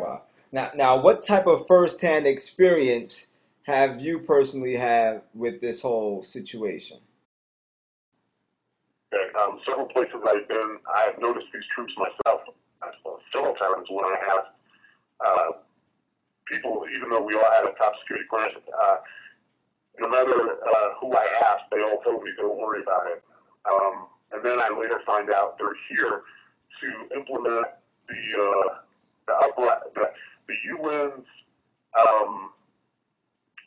Wow. Now, what type of firsthand experience have you personally had with this whole situation? Okay, several places I've been, I have noticed these troops myself several times when I have people, even though we all had a top security clearance, no matter who I asked, they all told me, don't worry about it. And then I later find out they're here to implement the UN's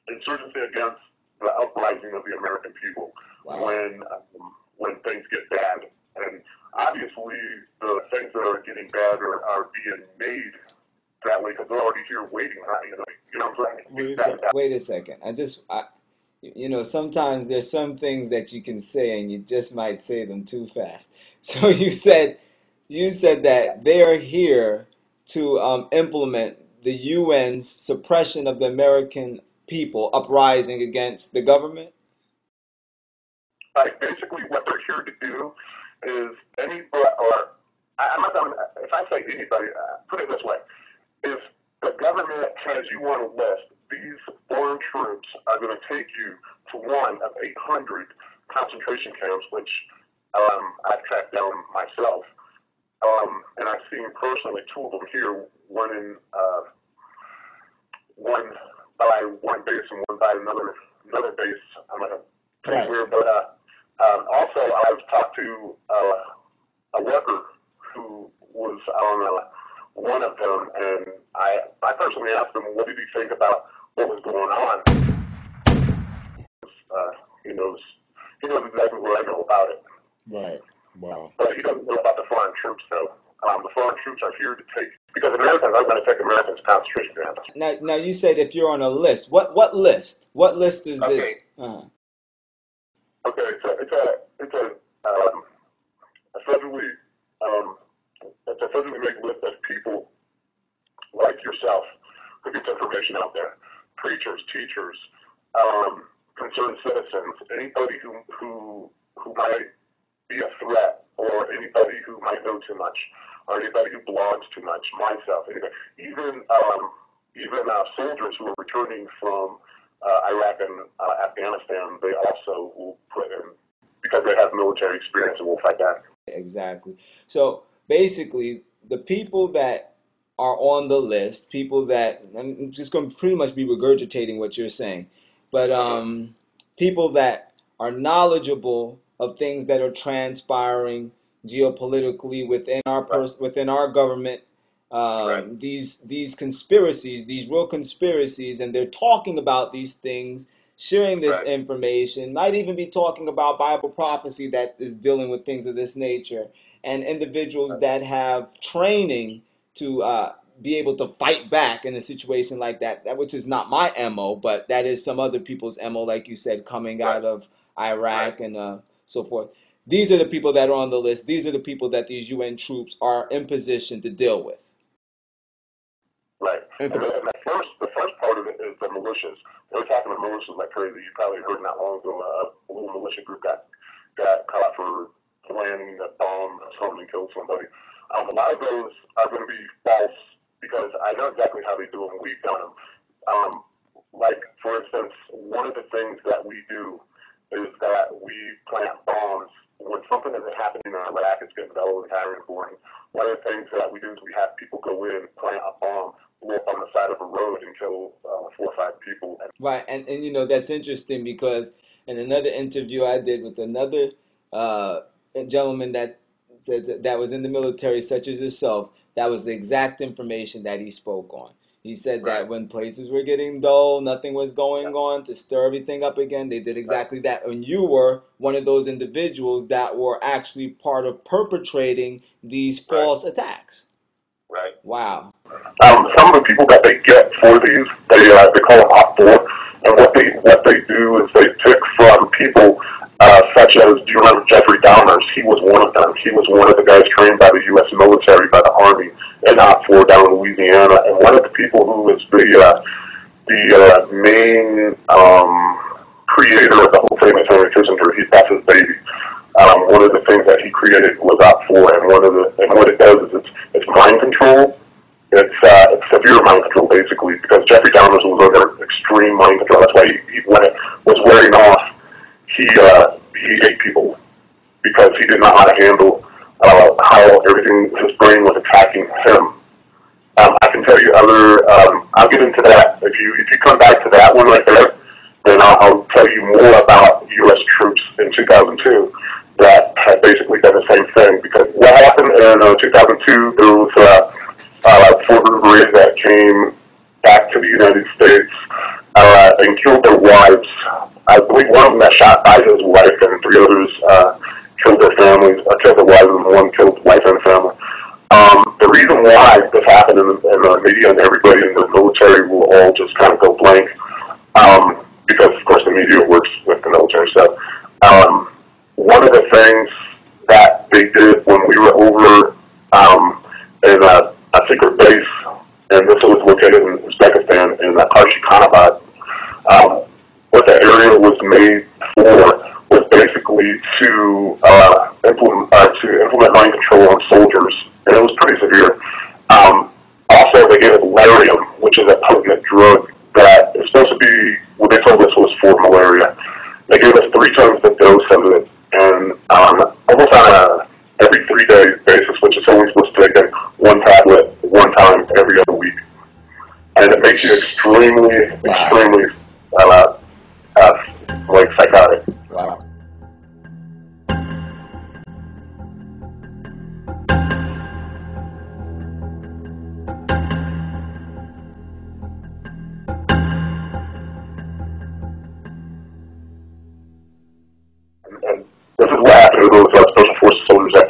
insurgency against the uprising of the American people. Wow. When things get bad, and obviously the things that are getting bad are being made that way because they're already here waiting. You know what I'm saying? Wait a second. Sometimes there's some things that you can say and you just might say them too fast. So you said that they are here to implement the UN's suppression of the American people uprising against the government. Like basically, what they're here to do is I'm not gonna, if I say anybody, put it this way: if the government has you on a list, these foreign troops are going to take you to one of 800 concentration camps, which I've tracked down myself, and I've seen personally two of them here, one by one base and one by another base. I'm like pretty Right. weird, but also I've talked to a worker who was on one of them, and I personally asked him, what did he think about what was going on? He knows exactly what I know about it. Right. Wow. But he doesn't know about the foreign troops, though. The foreign troops are here to take, because Americans are going to take Americans to concentration camps. Now you said if you're on a list. What list? What list is this? Okay. Okay, it's a federally made list of people like yourself who gets information out there. Preachers, teachers, concerned citizens, anybody who might be a threat, or anybody who might know too much, or anybody who blogs too much, myself, anybody, even soldiers who are returning from Iraq and Afghanistan, they also will put in, because they have military experience and will fight back. Exactly. So basically, the people that are on the list, people that I'm just going to pretty much be regurgitating what you're saying, but people that are knowledgeable of things that are transpiring geopolitically within our government. Right. These conspiracies, these real conspiracies, and they're talking about these things, sharing this Right. information, might even be talking about Bible prophecy that is dealing with things of this nature, and individuals that have training to be able to fight back in a situation like that, which is not my MO, but that is some other people's MO, like you said, coming out of Iraq and so forth. These are the people that are on the list. These are the people that these UN troops are in position to deal with. Right. And the first part of it is the militias. They're talking about militias like crazy. You probably heard not long ago a little militia group got caught for planning a bomb, something, killed somebody. A lot of those are going to be false because I know exactly how they do them. We've done them. Like, for instance, one of the things that we do is that we plant bombs. When something isn't happening in Iraq, it's getting dull and tiring and boring. One of the things that we do is we have people go in, plant a bomb, blow up on the side of a road and kill 4 or 5 people. Right, and that's interesting because in another interview I did with another gentleman that said that was in the military, such as yourself, that was the exact information that he spoke on. He said that when places were getting dull, nothing was going on, to stir everything up again, they did exactly that. And you were one of those individuals that were actually part of perpetrating these false attacks. Right. Wow. Some of the people that they get for these, they call them Op 4, and what they do is they pick from people such as, do you remember Jeffrey Dahmer? He was one of them. He was one of the guys trained by the U.S. military, by the Army, in Op 4 down in Louisiana, and one of the people who was the main creator of the whole thing is Henry Kissinger. That's his baby. One of the things that he created was Op 4, and what it does is it's mind control. It's severe mind control, basically, because Jeffrey Dahmer was under extreme mind control. That's why when it was wearing off, he ate people because he did not know how to handle how everything, his brain was attacking him. I can tell you I'll get into that. If you come back to that one right there, then I'll tell you more about U.S. troops in 2002 that had basically done the same thing. Because what happened in 2002, there was forward that came back to the United States and killed their wives. I believe one of them got shot by his wife, and three others killed their families, killed their wives, and one killed the wife and family. The reason why this happened in the media and everybody in the military will all just kind of go blank, because of course the media works with the military. So one of the things that they did when we were over in a secret base, and this was located in Uzbekistan in Karshi-Khanabad, what the area was made for was basically to implement mind control on soldiers, and it was pretty severe. Also, they gave us Larium, which is a potent drug that is supposed to be, what they told us was for malaria. They gave us 3 times the dose of it, and almost on a every 3-day basis, which is only supposed to take one tablet one time every other week. And it makes you extremely like psychotic. Wow. And this is what happened to those special forces soldiers that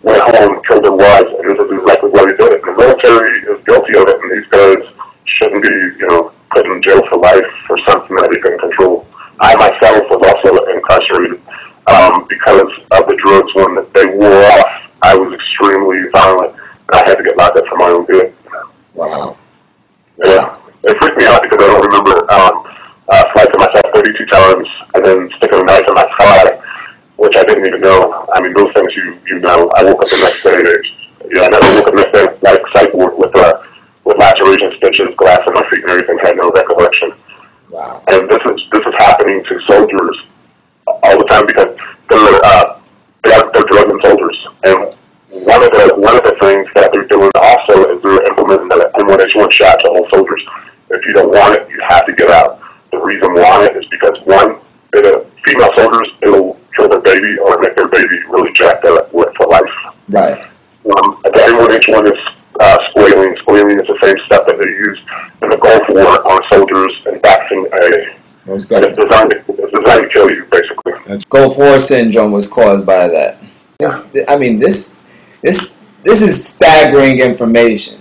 went home and killed their wives, and this is exactly why they did it. The military is guilty of it, and these guys shouldn't be, put in jail for life for something that they couldn't control. I myself was also incarcerated because of the drugs. When they wore off, I was extremely violent, and I had to get locked up for my own good. Wow. Yeah. It freaked me out because I don't remember slicing myself 32 times and then sticking a knife in my thigh, which I didn't even know. I mean, those things you know. I woke up the next day. I never woke up the next day like psych ward with laceration stitches, glass in my feet, and everything. Had no recollection. Wow. And this is happening to soldiers all the time because they're drugging soldiers. And one of the things that they're doing also is they're implementing the M1H1 shot to all soldiers. If you don't want it, you have to get out. The reason why is because one, female soldiers, it'll kill their baby or make their baby really jacked up for life. Right. The M1H1 is squalene. Squalene is the same stuff that they use in the Gulf War on soldiers in vaccine A. It's designed to kill you, basically. Gulf War syndrome was caused by that. This is staggering information.